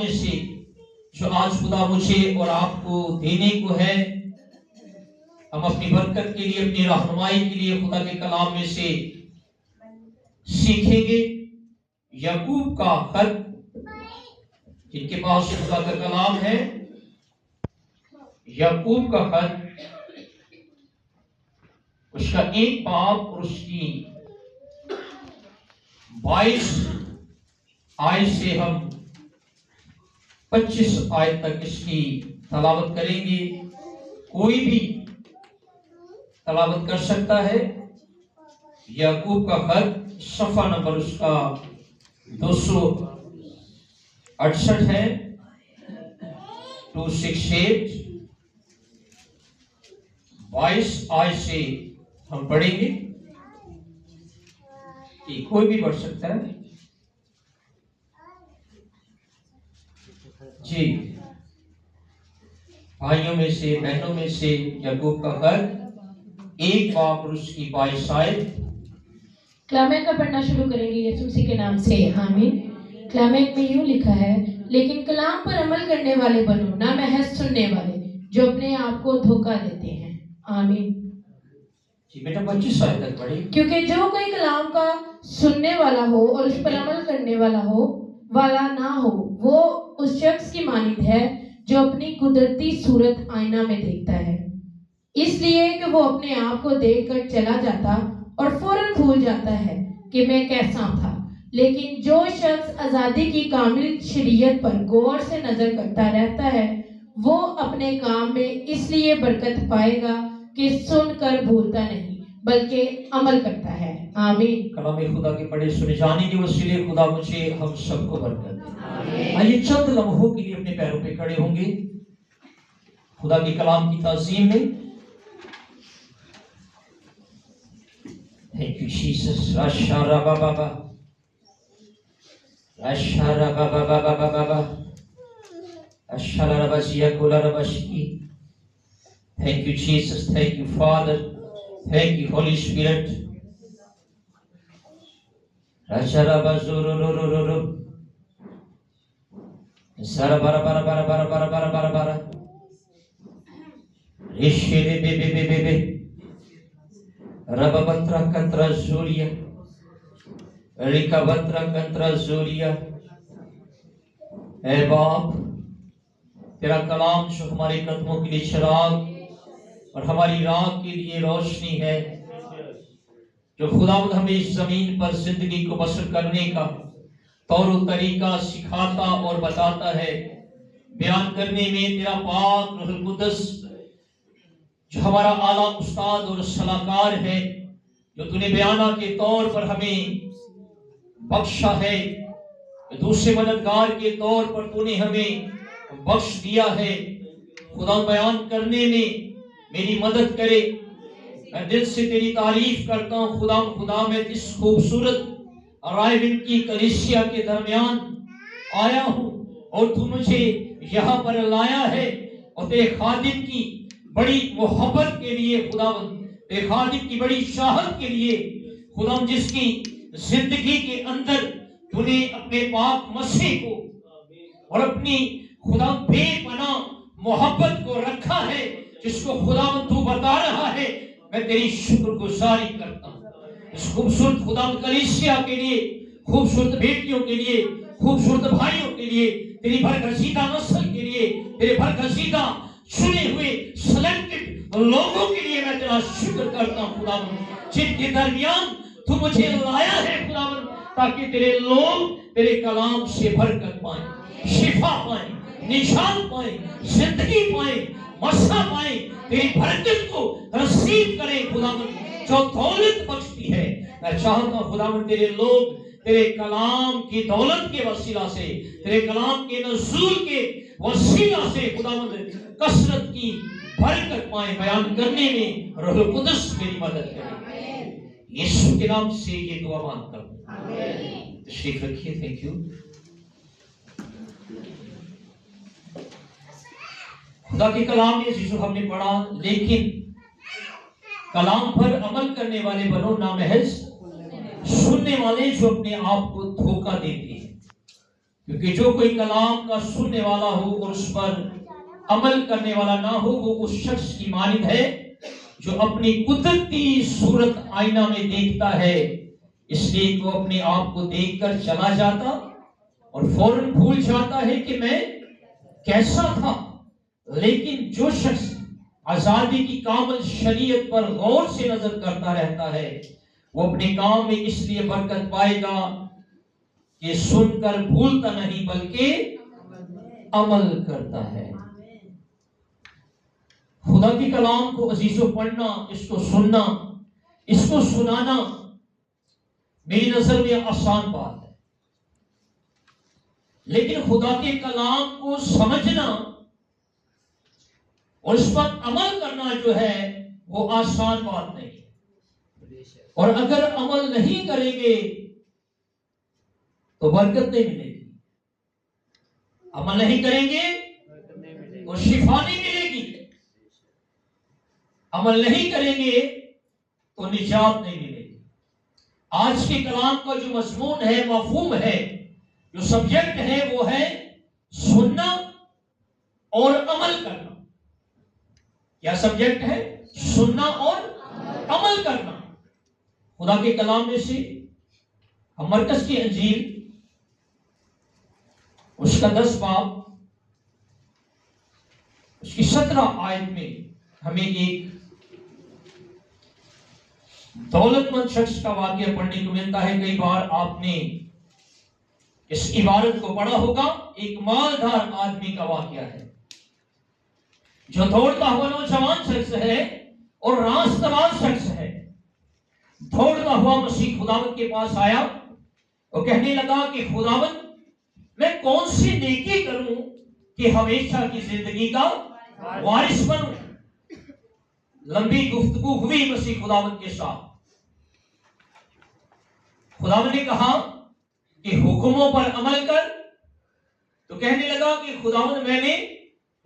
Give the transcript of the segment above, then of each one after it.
में से जो आज खुदा मुझे और आपको देने को है, हम अपनी बरकत के लिए, अपनी रहनुमाई के लिए खुदा के कलाम में से सीखेंगे। याकूब का खत, जिनके पास खुदा का कलाम है, याकूब का खत, उसका 1 बाब और उसकी 22 आयत से हम 25 आयत तक इसकी तलावत करेंगे। कोई भी तलावत कर सकता है। याकूब का खत, सफा नंबर उसका 268 है, 268। 22 आयत से हम पढ़ेंगे कि कोई भी पढ़ सकता है। जी, भाइयों में से, बहनों में से याकूब का खत 1 बाब और उसकी 22 आयत। क्लामेक का पढ़ना शुरू करेंगे यीशु मसीह के नाम से, आमीन। क्लामेक में यूं लिखा है, लेकिन कलाम पर अमल करने वाले बनो, ना महज सुनने वाले जो अपने आप को धोखा देते हैं, आमीन। जी बेटा 25 आयत तक पढ़िए। क्योंकि जो कोई कलाम का सुनने वाला हो और उस पर अमल करने वाला ना हो, वो उस शख्स की मानित है जो अपनी कुदरती सूरत आईना में देखता है, इसलिए कि वो अपने आप को देखकर चला जाता और फौरन भूल जाता है कि मैं कैसा था। लेकिन जो शख्स आजादी की कामिल शरीयत पर गौर से नजर करता रहता है, वो अपने काम में इसलिए बरकत पाएगा कि सुनकर भूलता नहीं बल्कि अमल करता है, आमीन। कलाम खुदा के पढ़े सुने जाने के वसीले खुदा मुझे हम सबको बरकत दे। आइए चंद लम्हों के लिए अपने पैरों पे खड़े होंगे खुदा के कलाम की ताज़ीम में। Thank you, Jesus. Ashara baba, ashara baba, ashara rabasiya kula rabashi. Thank you, Jesus. Thank you, Father. Thank you, Holy Spirit. Ashara bazuru ru ru ru ru. Sara bara bara bara bara bara bara bara bara. Rishi be be be be be. Rababantra kantra zuria, Rikabantra kantra zuria। ऐ बाप, तेरा कलाम जो हमारे कदमों के लिए चिराग और हमारी राह के लिए रोशनी है, जो खुदावंद हमें इस जमीन पर जिंदगी को बसर करने का तौर तरीका सिखाता और बताता है। बयान करने में तेरा पाक रूहुल कुद्दस जो हमारा आला उस्ताद और सलाहकार है, जो तूने बयाना के तौर पर हमें बख्शा है, दूसरे मददगार के तौर पर तूने हमें बख्श दिया है। खुदा बयान करने में मेरी मदद करे। मैं दिल से तेरी तारीफ करता हूँ खुदा मैं इस खूबसूरत रायविन की कलीसिया के दरमियान आया हूँ और तू मुझे यहाँ पर लाया है, और तेरे खादिम की बड़ी मोहब्बत के लिए खुदावंद, तेरे खादिम की बड़ी चाहत के लिए खुदावंद, जिसकी जिंदगी के अंदर तूने अपने पाक मसीह को और अपनी खुदावंद बेपनाह मोहब्बत को रखा है, जिसको खुदावंद तू बता रहा है। मैं तेरी शुक्रगुजारी करता हूँ इस खूबसूरत खुदावंद कलीसिया के लिए, खूबसूरत बेटियों के लिए, खूबसूरत भाइयों के लिए, तेरी बरकसीदा नस्ल के लिए, तेरे बरकसीदा चुने हुए सिलेक्टेड लोगों के लिए मैं तेरा शुक्र करता हूँ खुदावंद, जिनके दरमियान तू मुझे लाया है खुदावंद, ताकि तेरे लोग तेरे कलाम से बरकत पाए, शिफा पाए, निशान पाए, जिंदगी पाए, मसा पाए, तेरी बरकत को रसीद करें खुदावंद, जो दौलत बख्शती है। मैं चाहता हूँ खुदावंद, तेरे लोग तेरे कलाम की दौलत के वसीला से, तेरे कलाम के नज़ूल के वसीला से खुदावंद कसरत की बरकत पाए। बयान करने में रूहुल कुद्दस मेरी मदद करे, यीशु के नाम से ये दुआ मांगता हूँ। तशरीफ रखिए। Thank you. खुदा के कलाम में जो हमने पढ़ा, लेकिन कलाम पर अमल करने वाले बनो, ना महज सुनने वाले जो अपने आप को धोखा देते हैं। क्योंकि जो कोई कलाम का सुनने वाला हो और उस पर अमल करने वाला ना हो, वो उस शख्स की मानिंद है जो अपनी कुदरती सूरत आईना में देखता है, इसलिए वो अपने आप को देखकर चला जाता और फौरन भूल जाता है कि मैं कैसा था। लेकिन जो शख्स आजादी की कामिल शरीयत पर गौर से नजर करता रहता है, वो अपने काम में इसलिए बरकत पाएगा कि सुनकर भूलता नहीं बल्कि अमल करता है। खुदा की कलाम को अजीजों पढ़ना, इसको सुनना, इसको सुनाना मेरी नजर में आसान बात है, लेकिन खुदा के कलाम को समझना और उस पर अमल करना जो है वो आसान बात नहीं है। और अगर अमल नहीं करेंगे तो बरकत नहीं मिलेगी, अमल नहीं करेंगे तो शिफा नहीं मिलेगी, अमल नहीं करेंगे तो निजात नहीं मिलेगी। आज के कलाम का जो मजमून है, मफहूम है, जो सब्जेक्ट है, वो है सुनना और अमल करना। क्या सब्जेक्ट है? सुनना और अमल करना। खुदा के कलाम में से हम मरकज की अंजील उसका 10 बाब उसकी 17 आयत में हमें एक दौलतमंद शख्स का वाकया पढ़ने को मिलता है। कई बार आपने इस इबारत को पढ़ा होगा। एक मालदार आदमी का वाकया है जो दौड़ता हुआ नौजवान शख्स है और रास्तबाज शख्स है। दौड़ता हुआ मसीह खुदावंद के पास आया और कहने लगा कि खुदावंद, मैं कौन सी नेकी करूं कि हमेशा की जिंदगी का वारिस बनूं। लंबी गुफ्तगू हुई मसीह खुदावंद के साथ। खुदावंद ने कहा कि हुक्मों पर अमल कर। तो कहने लगा कि खुदावंद, मैंने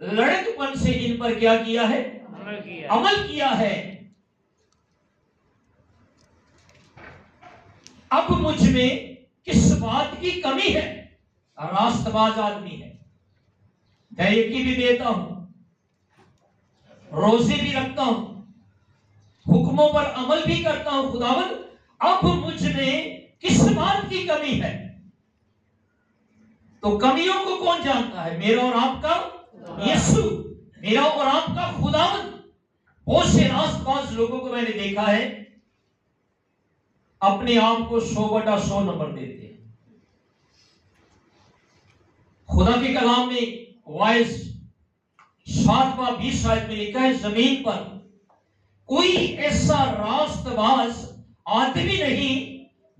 लड़कपन से इन पर क्या किया है? अमल किया है। अब मुझ में किस बात की कमी है? रास्तबाज आदमी है, दयकी भी देता हूं, रोजे भी रखता हूं, हुक्मों पर अमल भी करता हूं। खुदावंद, अब मुझ में किस बात की कमी है? तो कमियों को कौन जानता है? मेरा और आपका यीशु, मेरा और आपका खुदावंद। बहुत से रास्तबाज लोगों को मैंने देखा है अपने आप को 100/100 नंबर देते हैं। खुदा के कलाम में वाइज 7/20 आयत में लिखा है, जमीन पर कोई ऐसा रास्तबाज आदमी नहीं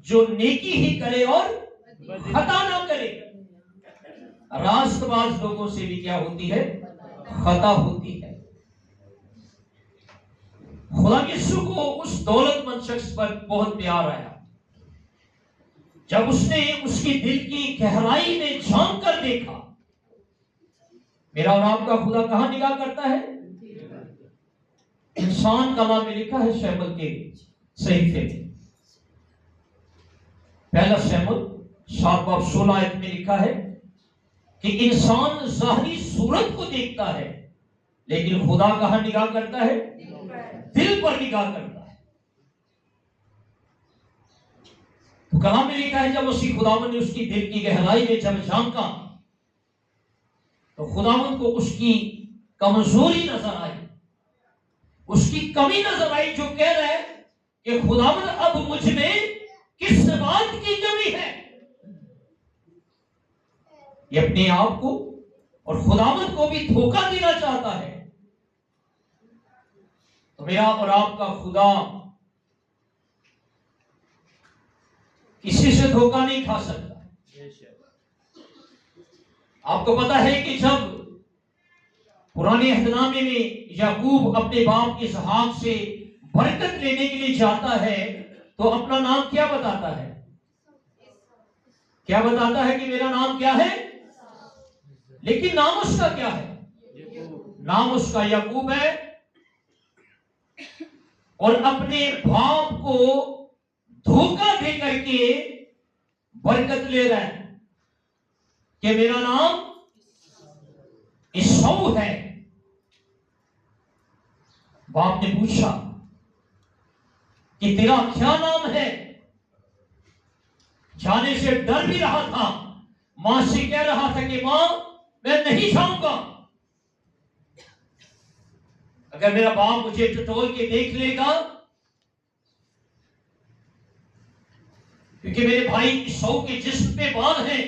जो नेकी ही करे और खता ना करे। रास्तबाज लोगों से भी क्या होती है? खता होती है। खुदा यीशु को उस दौलतमंद शख्स पर बहुत प्यार आया जब उसने उसकी दिल की गहराई में झांक कर देखा। मेरा और आपका खुदा कहां निगाह करता है? इंसान कलाम में लिखा है, शैमुल के सहीफे में, पहला शैमुल 7/16 आयत में लिखा है कि इंसान जाहिरी सूरत को देखता है, लेकिन खुदा कहां निगाह करता है? दिल पर निगाह करता है। तो कलाम में लिखा है, जब उसी खुदावंद ने उसकी दिल की गहराई में जब झांका तो खुदावंद को उसकी कमजोरी नजर आई, उसकी कमी नजर आई, जो कह रहा है कि खुदावंद, अब मुझ में किस बात की कमी है? ये अपने आप को और खुदावंद को भी धोखा देना चाहता है। तो मेरा और आपका खुदा किसी से धोखा नहीं खा सकता। आपको पता है कि जब पुराने अहदनामे में याकूब अपने बाप इसहाक से बरकत लेने के लिए जाता है तो अपना नाम क्या बताता है? क्या बताता है कि मेरा नाम क्या है? लेकिन नाम उसका क्या है? नाम उसका याकूब है। और अपने बाप को धोखा दे करके बरकत ले रहा है। कि मेरा नाम इसौ है। बाप ने पूछा कि तेरा क्या नाम है? जाने से डर भी रहा था, मां से कह रहा था कि मां मैं नहीं जाऊंगा, अगर मेरा बाप मुझे टटोल के देख लेगा, क्योंकि मेरे भाई इसौ के जिस्म पे बाल हैं,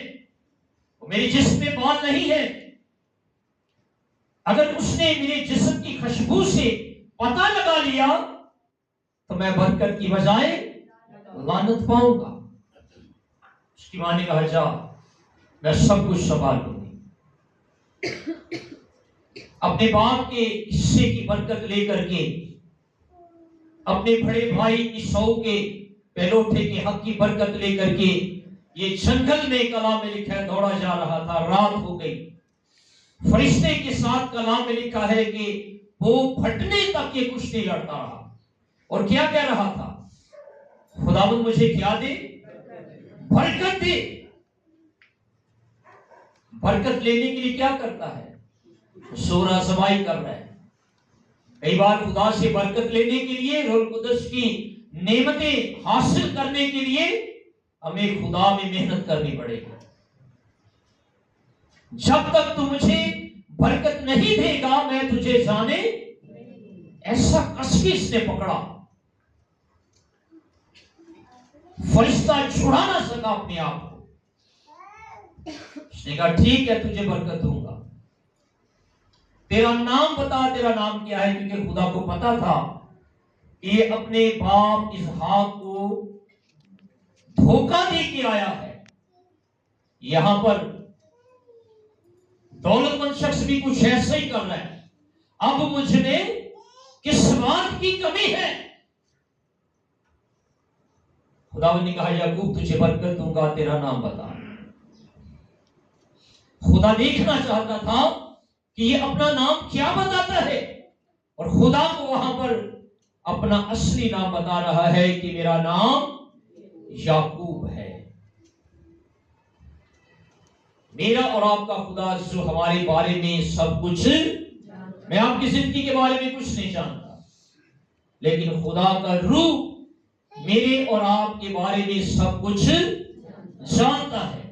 मेरे जिस्म पे बाल नहीं है। अगर उसने मेरे जिस्म की खुशबू से पता लगा लिया तो मैं बरकत की बजाय लानत पाऊंगा। उसकी मां ने कहा जा, मैं सब कुछ संभाल लूंगी। अपने बाप के हिस्से की बरकत लेकर के अपने बड़े भाई इसौ के पहलोठे के हक की बरकत लेकर के ये जंगल में, कलाम में लिखा है, दौड़ा जा रहा था। रात हो गई। फरिश्ते के साथ कलाम में लिखा है कि वो फटने तक ये कुश्ती लड़ता रहा और क्या कह रहा था? खुदावंद मुझे क्या दे? बरकत दे। बरकत लेने के लिए क्या करता है? सोरा सबाई कर रहा है। कई बार खुदा से बरकत लेने के लिए, रूह कुदस की नेमतें हासिल करने के लिए हमें खुदा में मेहनत करनी पड़ेगी। जब तक तू मुझे बरकत नहीं देगा मैं तुझे जाने, ऐसा कस के इसने पकड़ा। फरिश्ता छुड़ा ना सका अपने आप को। उसने कहा ठीक है, तुझे बरकत दूंगा। तेरा नाम बता, तेरा नाम क्या है? क्योंकि खुदा को पता था कि ये अपने बाप इसहाक को धोखा दे के आया है। यहां पर दौलतमंद शख्स भी कुछ ऐसा ही कर रहा है। अब मुझमें किस बात की कमी है? खुदावंद ने कहा याकूब तुझे बरकत दूंगा, तेरा नाम बता। खुदा देखना चाहता था कि ये अपना नाम क्या बताता है, और खुदा को वहां पर अपना असली नाम बता रहा है कि मेरा नाम याकूब है। मेरा और आपका खुदा जो हमारे बारे में सब कुछ, मैं आपकी जिंदगी के बारे में कुछ नहीं जानता, लेकिन खुदा का रूह मेरे और आपके बारे में सब कुछ जानता है।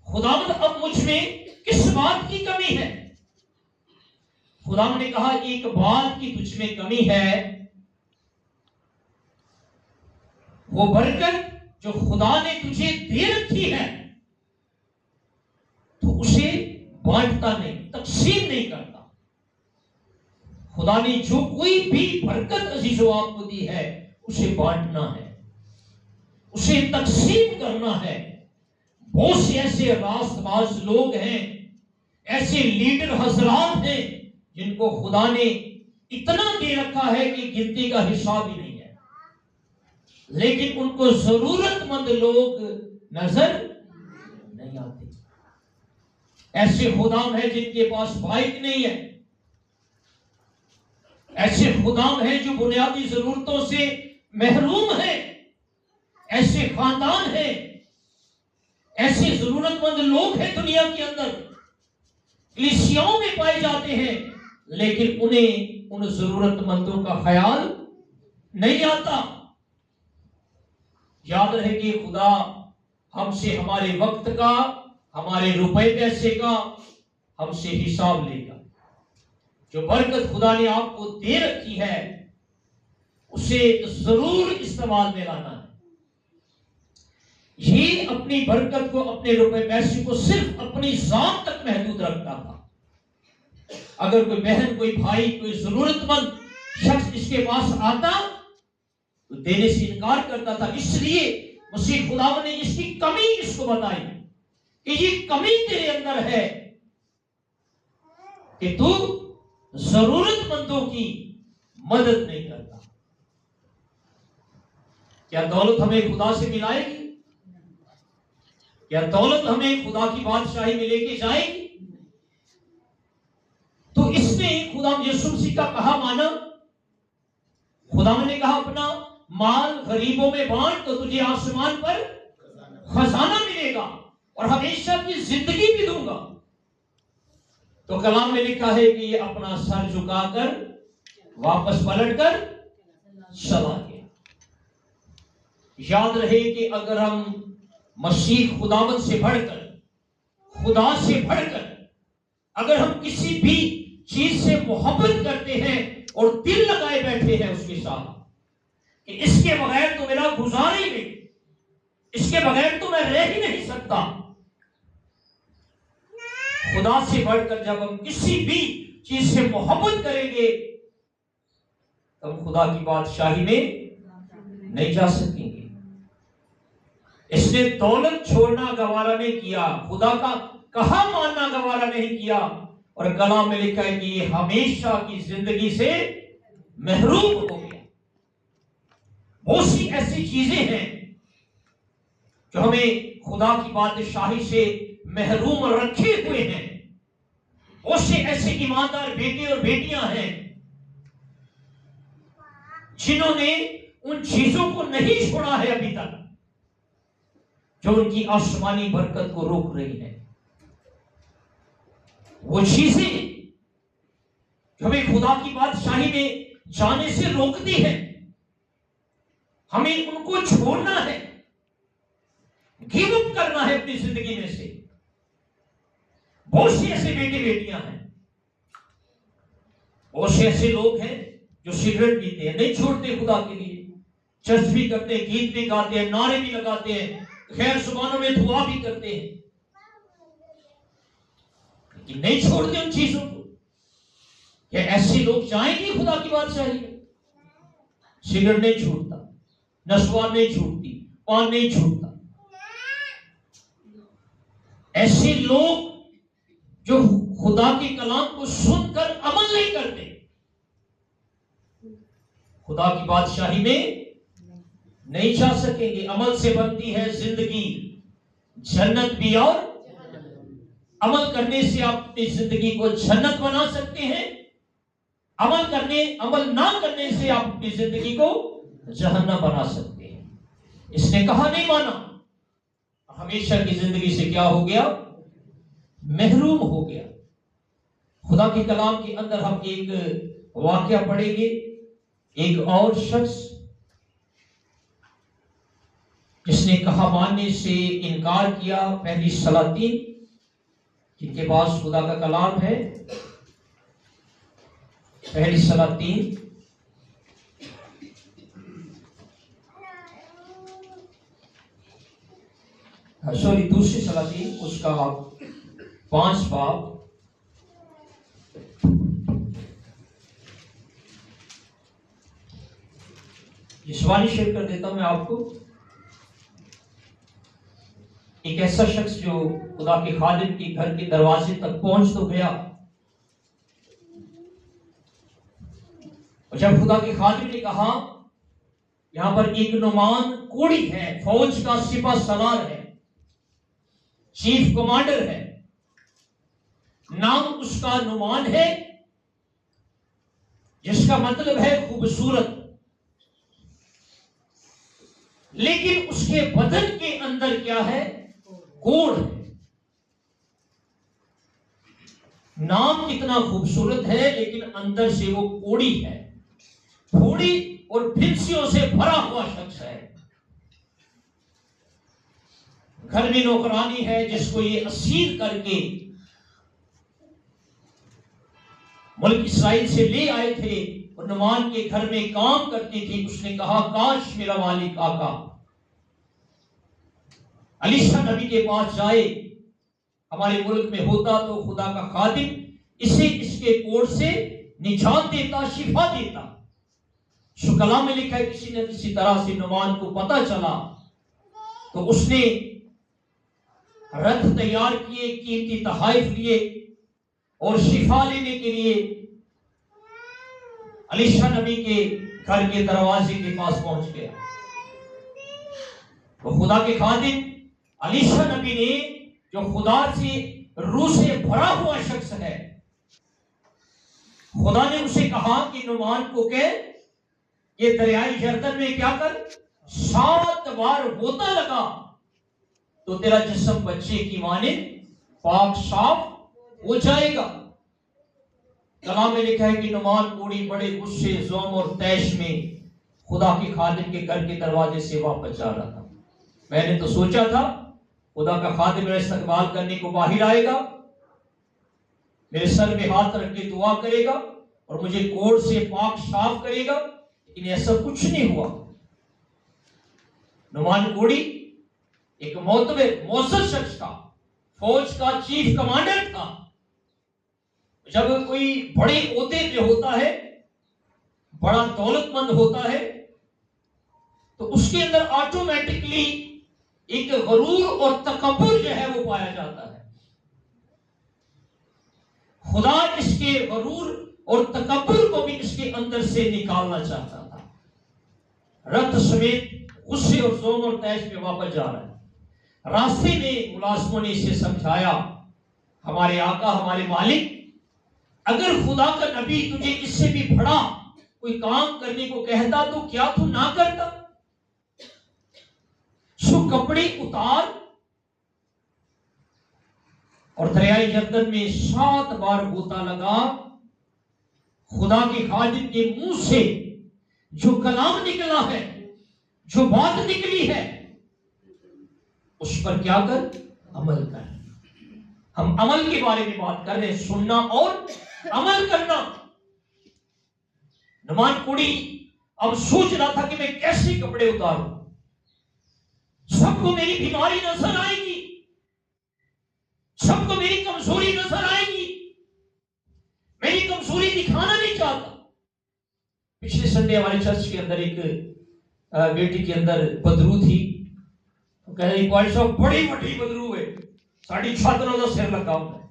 खुदावंद अब मुझ में किस बात की कमी है? खुदावंद ने कहा एक बात की तुझ में कमी है, वो बरकत जो खुदा ने तुझे दे रखी है तो उसे बांटता नहीं, तकसीम नहीं करता। खुदा ने जो कोई भी बरकत अजीजों आपको दी है उसे बांटना है, उसे तकसीम करना है। बहुत से ऐसे रास्तबाज लोग हैं, ऐसे लीडर हजरात हैं जिनको खुदा ने इतना दे रखा है कि गिनती का हिसाब ही नहीं है, लेकिन उनको जरूरतमंद लोग नजर नहीं आते। ऐसे खुदाम है जिनके पास बाइक नहीं है, ऐसे खुदाम है जो बुनियादी जरूरतों से महरूम है, ऐसे खानदान है, ऐसे जरूरतमंद लोग हैं दुनिया के अंदर, कलीसियाओं में पाए जाते हैं, लेकिन उन्हें उन जरूरतमंदों का ख्याल नहीं आता। याद रहे कि खुदा हमसे हमारे वक्त का, हमारे रुपए पैसे का हमसे हिसाब लेगा। जो बरकत खुदा ने आपको दे रखी है उसे जरूर इस्तेमाल में लाना है। ये अपनी बरकत को, अपने रुपए पैसे को सिर्फ अपनी जात तक महदूद रखता था। अगर कोई बहन, कोई भाई, कोई जरूरतमंद शख्स इसके पास आता तो देने से इनकार करता था। इसलिए मसीह खुदा ने इसकी कमी इसको बताई कि ये कमी तेरे अंदर है कि तू जरूरतमंदों की मदद नहीं करता। क्या दौलत हमें खुदा से मिलाएगी? क्या दौलत हमें खुदा की बादशाही में लेके जाएगी? तो इसने खुदा यीशु मसीह का कहा माना। खुदा ने कहा अपना माल गरीबों में बांट तो तुझे आसमान पर खजाना मिलेगा। और हमेशा की जिंदगी भी दूंगा। तो कलाम में लिखा है कि ये अपना सर झुकाकर वापस पलटकर चला गया। याद रहे कि अगर हम मसीह खुदावंत से बढ़कर, खुदा से बढ़कर अगर हम किसी भी चीज से मोहब्बत करते हैं और दिल लगाए बैठे हैं उसके साथ कि इसके बगैर तो मेरा गुजारा ही नहीं, इसके बगैर तो मैं रह ही नहीं सकता, खुदा से बढ़कर जब हम किसी भी चीज से मोहब्बत करेंगे तब खुदा की बादशाही में नहीं जा सकेंगे। इसने दौलत छोड़ना गवारा नहीं किया, खुदा का कहा मानना गवारा नहीं किया, और कलाम में लिखा है कि ये हमेशा की जिंदगी से महरूम हो गया। बहुत सी ऐसी चीजें हैं जो हमें खुदा की बादशाही से महरूम रखे हुए हैं। बहुत से ऐसे ईमानदार बेटे और बेटियां हैं जिन्होंने उन चीजों को नहीं छोड़ा है अभी तक जो उनकी आसमानी बरकत को रोक रही है। वो चीजें जो हमें खुदा की बादशाही में जाने से रोकती है, हमें उनको छोड़ना है, गिव अप करना है अपनी जिंदगी में से। बहुत से ऐसे बेटे बेटियां हैं, बहुत से ऐसे लोग हैं जो सिगरेट पीते हैं, नहीं छोड़ते खुदा के लिए, चर्च भी करते हैं, गीत भी गाते हैं, नारे भी लगाते हैं, खैर जुबानों में दुआ भी करते हैं, लेकिन नहीं छोड़ते उन चीजों को। क्या ऐसे लोग जाएंगे खुदा की बादशाही में? सिगरेट नहीं छूटता, नस्वान नहीं छूटती, पान नहीं छूटता। ऐसे लोग जो खुदा के कलाम को सुनकर अमल नहीं करते, खुदा की बादशाही में नहीं जा सकेंगे। अमल से बनती है जिंदगी, जन्नत भी, और अमल करने से आप अपनी जिंदगी को जन्नत बना सकते हैं, अमल ना करने से आप अपनी जिंदगी को जहन्नम बना सकते हैं। इसने कहा नहीं माना, हमेशा की जिंदगी से क्या हो गया? महरूम हो गया। खुदा के कलाम के अंदर हम एक वाकया पढ़ेंगे। एक और शख्स जिसने कहा मानने से इनकार किया, पहली सलातीन जिनके पास खुदा का कलाम है, पहली सलातीन दूसरी सलातीन उसका 5 बाब ये सवाल शेयर कर देता हूं मैं आपको। एक ऐसा शख्स जो खुदा के खादिम के घर के दरवाजे तक पहुंच तो गया, और जब खुदा के खादिम ने कहा यहां पर एक नुमान कोड़ी है, फौज का सिपा सलार है, चीफ कमांडर है, नाम उसका नुमान है, जिसका मतलब है खूबसूरत, लेकिन उसके बदन के अंदर क्या है? कोढ़ है। नाम कितना खूबसूरत है लेकिन अंदर से वो कोड़ी है, फोड़ी और फिंसियों से भरा हुआ शख्स है। घर में नौकरानी है जिसको ये असीर करके मुल्क इस्राइल से ले आए थे और नुमान के घर में काम करती थी। उसने कहा काश मेरा मालिक आका अलीशा नबी के पास जाए, हमारे मुल्क में होता तो खुदा का खादिम इसे इसके कोढ़ से निजात देता, शिफा देता। शुक्ला में लिखा है किसी न किसी तरह से नुमान को पता चला तो उसने रथ तैयार किए, कीमती तहाइफ लिए और शिफा लेने के लिए अलीशा नबी के घर के दरवाजे के पास पहुंच गया। तो खुदा के खादिम अलीशा नबी ने, जो खुदा से रूह से भरा हुआ शख्स है, खुदा ने उसे कहा कि नुमान को कह ये दरियाई यरदन में क्या कर 7 बार गोता लगा तो तेरा जिस्म बच्चे की माने पाक साफ हो जाएगा। कलाम में लिखा है कि नुमान कोढ़ी बड़े गुस्से, ज़ोम और तैश में खुदा के खादिम के घर के दरवाजे से वापस जा रहा था। मैंने तो सोचा था खुदा का खादिम मेरा इस्तकबाल करने को बाहर आएगा, मेरे सर में हाथ रख के दुआ करेगा और मुझे कोढ़ से पाक साफ करेगा, लेकिन ऐसा कुछ नहीं हुआ। नुमान कोढ़ी एक मौसर शख्स था, फौज का चीफ कमांडर था। जब कोई बड़े ओहदे पे होता है, बड़ा दौलतमंद होता है, तो उसके अंदर ऑटोमेटिकली एक गरूर और तकब्बुर जो है वो पाया जाता है। खुदा इसके गरूर और तकब्बुर को भी इसके अंदर से निकालना चाहता था। रक्त समेत गुस्से और ज़ोम और तैश में वापस जा रहा है। रास्ते में मुलाजिमों ने इसे समझाया, हमारे आका, हमारे मालिक, अगर खुदा का नबी तुझे इससे भी बड़ा कोई काम करने को कहता तो क्या तू ना करता? सो कपड़े उतार और दरियाई यरदन में 7 बार गोता लगा। खुदा के खादिम के मुंह से जो कलाम निकला है, जो बात निकली है, उस पर क्या कर? अमल कर। हम अमल के बारे में बात कर रहे हैं, सुनना और अमल करना। नुमान कोढ़ी अब सोच रहा था कि मैं कैसे कपड़े उतारूं, सबको मेरी बीमारी नजर आएगी, सबको मेरी कमजोरी नजर आएगी, मेरी कमजोरी दिखाना नहीं चाहता। पिछले संडे हमारे चर्च के अंदर एक बेटी के अंदर बदरू थी, तो कह रही भाई साहब बड़ी बड़ी बदरू है, साड़ी छात्रों का सिर लगा हुआ है।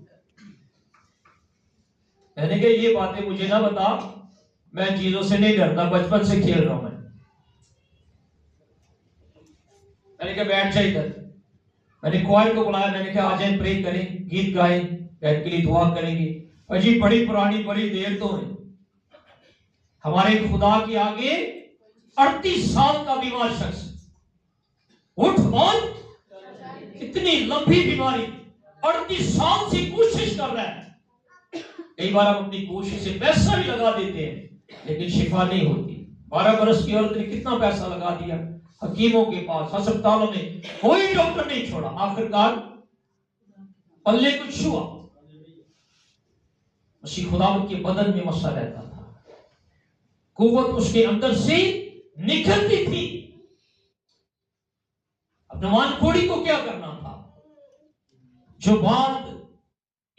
मैंने कहा ये बातें मुझे ना बता, मैं चीजों से नहीं डरता, बचपन से खेल रहा हूं। मैंने कहा बैठ जाए इधर। मैंने क्वायर को बुलाया, मैंने कहा आ जाए, प्रे करें, गीत गाएं, बैठ के लिए दुआ करेंगे। अजी बड़ी पुरानी बड़ी देर तो है, हमारे खुदा के आगे 38 साल का बीमार शख्स उठ और इतनी लंबी बीमारी, 38 साल से कोशिश कर रहा है। कई बार हम अपनी कोशिश से पैसा भी लगा देते हैं लेकिन शिफा नहीं होती। 12 बरस की औरत ने कितना पैसा लगा दिया हकीमों के पास, अस्पतालों में, कोई डॉक्टर नहीं छोड़ा, आखिरकार पल्ले कुछ हुआ। मसीह खुदावंद के बदन में मसा रहता था, कुव्वत उसके अंदर से निकलती थी। अब नुमान कोढ़ी को क्या करना था? जो बात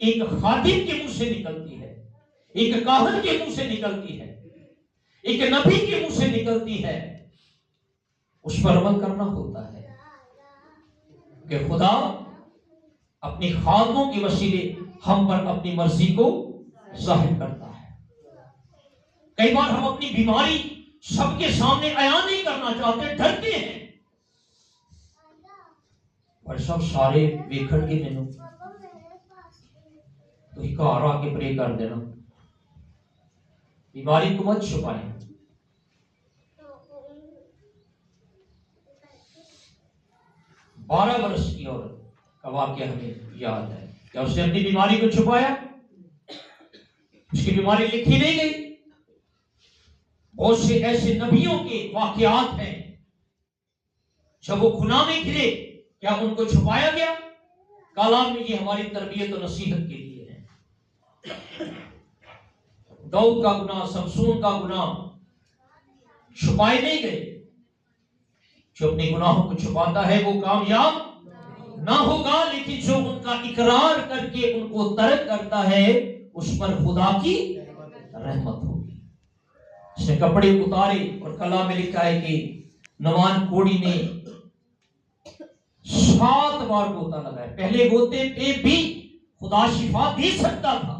एक खादिम के मुंह से निकलती है, एक काहन के मुंह से निकलती है, एक नबी के मुंह से निकलती है, उस पर अमल करना होता है। कि खुदा अपनी खादमों के वसीले हम पर अपनी मर्जी को जाहिर करता है। कई बार हम अपनी बीमारी सबके सामने अयान नहीं करना चाहते, डरते हैं। पर सब सारे वेखण के मैनू तो घर आके प्रे कर देना, बीमारी को मत छुपाए। बारह वर्ष की औरत का वाक्य हमें याद है। क्या उसने अपनी बीमारी को छुपाया? उसकी बीमारी लिखी नहीं गई। बहुत से ऐसे नबियों के वाकयात हैं जब वो खुना में गिरे, क्या उनको छुपाया गया? कलाम में ये हमारी तरबियत और नसीहत के लिए है। दाऊद का गुनाह, समसून का गुनाह छुपाए नहीं गए। जो अपने गुनाहों को छुपाता है वो कामयाब ना होगा, लेकिन जो उनका इकरार करके उनको तर्क करता है उस पर खुदा की रहमत होगी। उसने कपड़े उतारे और कलाम में लिखा है कि नुमान कोढ़ी ने 7 बार गोता लगाया। पहले गोते पे भी खुदा शिफा दे सकता था,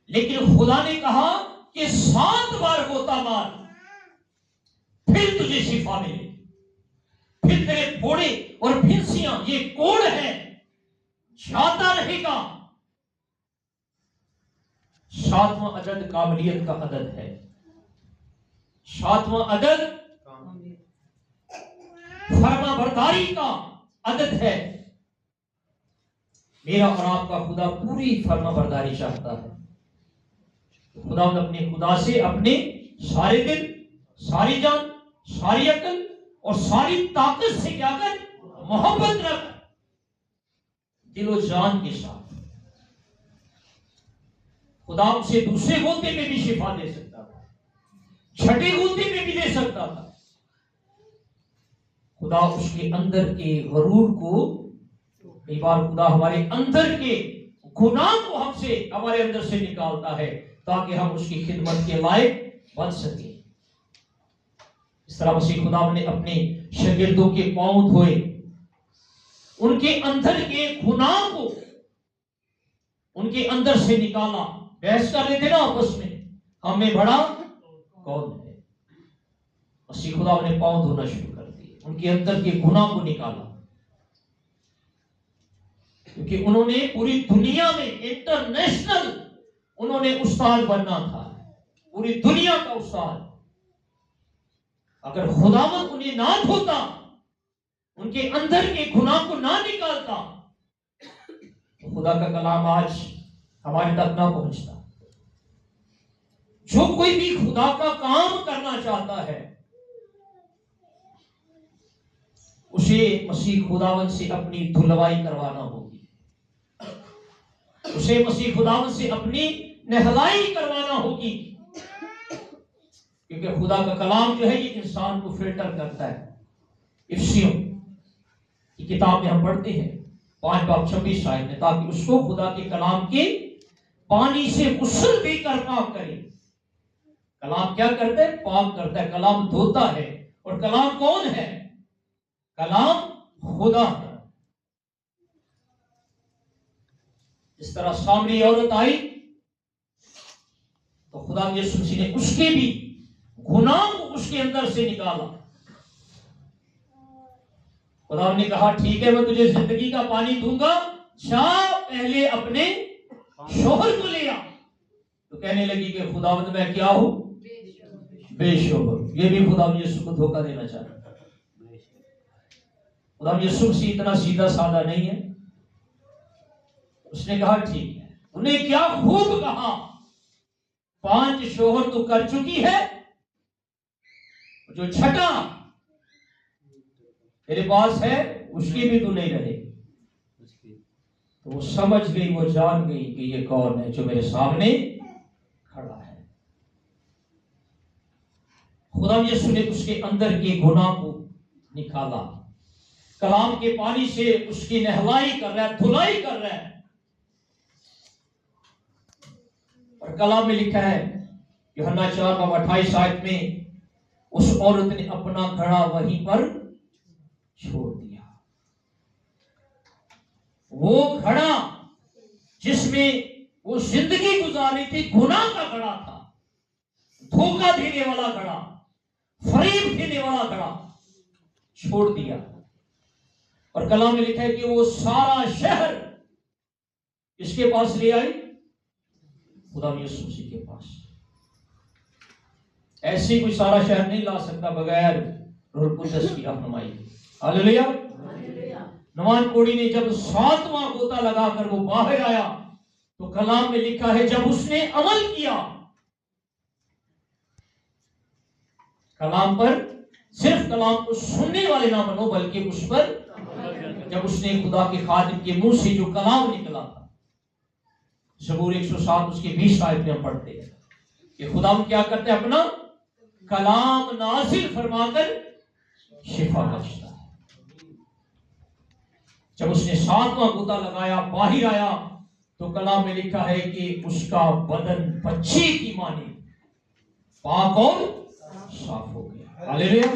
लेकिन खुदा ने कहा कि 7 बार गोता मार, फिर तुझे शिफा मिले, फिर तेरे फोड़े और फिंसियां, ये कोढ़ है, जाता रहेगा। 7वां अदद काबिलियत का अदद है। 7वां अदद फर्माबरदारी का आदत है। मेरा और आपका खुदा पूरी फर्माबरदारी चाहता है। खुदा अपने खुदा से अपने सारे दिल, सारी जान, सारी अकल और सारी ताकत से क्या कर, मोहब्बत रख, दिलो जान के साथ। खुदा उसे दूसरे गोते में भी शिफा दे सकता था, छठे गोते में भी दे सकता था। खुदा उसके अंदर के गरूर को, कई बार खुदा हमारे अंदर के गुनाह को हमसे, हमारे अंदर से निकालता है ताकि हम उसकी खिदमत के लायक बन सके। इस तरह मसीह खुदा ने अपने शागिर्दों के पांव धोए, उनके अंदर के गुनाह को उनके अंदर से निकाला। बहस कर रहे थे ना आपस में, हमें बड़ा कौन है। मसीह खुदा ने पांव धोना शुरू कर दिए, उनके अंदर के गुनाह को निकाला, क्योंकि उन्होंने पूरी दुनिया में इंटरनेशनल उन्होंने उस्ताद बनना था, पूरी दुनिया का उस्ताद। अगर खुदावंद उन्हें ना धोता, उनके अंदर के गुनाह को ना निकालता, तो खुदा का कलाम आज हमारे तक ना पहुंचता। जो कोई भी खुदा का काम करना चाहता है, उसे मसीह खुदावंद से अपनी धुलवाई करवाना होगी, उसे मसीह खुदावंद से अपनी नहलाई करवाना होगी, क्योंकि खुदा का कलाम जो है ये इंसान को फिल्टर करता है। इफ्सियों की किताब में हम पढ़ते हैं 5 बाब 26 आयत में, ताकि उसको खुदा के कलाम के पानी से गुस्ल देकर पाक करे। कलाम क्या करता है? पाक करता है, कलाम धोता है। और कलाम कौन है? कलाम खुदा है। इस तरह सामरी औरत आई तो खुदा यीशु मसीह ने उसके भी गुनाह को उसके अंदर से निकाला। खुदा ने कहा ठीक है, मैं तुझे जिंदगी का पानी दूंगा, जा पहले अपने शोहर को ले आ। तो कहने लगी कि खुदावंद मैं क्या हूं? बेशोहर। ये भी खुदा यीशु को धोखा देना चाहता है। खुदा यीशु मसीह इतना सीधा साधा नहीं है। उसने कहा ठीक है, तूने क्या खूब कहा, 5 शोहर तो कर चुकी है, जो छठा तेरे पास है उसकी भी तू नहीं रहे। तो वो समझ गई, वो जान गई कि ये कौन है जो मेरे सामने खड़ा है। खुदा यीशु ने उसके अंदर के गुनाह को निकाला, कलाम के पानी से उसकी नहलाई कर रहा है, धुलाई कर रहा है। और कलाम में लिखा है यूहन्ना 4:28 आयत में, उस औरत ने अपना घड़ा वहीं पर छोड़ दिया। वो घड़ा जिसमें वो जिंदगी गुजार रही थी, गुनाह का घड़ा था, धोखा देने वाला घड़ा, फरेब देने वाला घड़ा, छोड़ दिया। और कलाम में लिखा है कि वो सारा शहर इसके पास ले आई, खुदा यीशु मसीह के पास। ऐसे कोई सारा शहर नहीं ला सकता बगैर रूह कुद्दस की रहनुमाई। हालेलुया। नवान कोड़ी ने जब 7वां गोता लगाकर वो बाहर आया, तो कलाम में लिखा है जब उसने अमल किया, कलाम पर सिर्फ कलाम को सुनने वाले ना बनो, बल्कि उस पर जब उसने खुदा के खादिम के मुंह से जो कलाम निकला था, ज़बूर 107 उसके 20 आयत में हम पढ़ते हैं कि खुदा क्या करते हैं? अपना कलाम नाजिल फरमाकर शिफा बख्शता है। जब उसने 7वां गोता लगाया, बाहर आया, तो कलाम में लिखा है कि उसका बदन बच्चे की माने पाक और साफ हो गया। हालेलुया।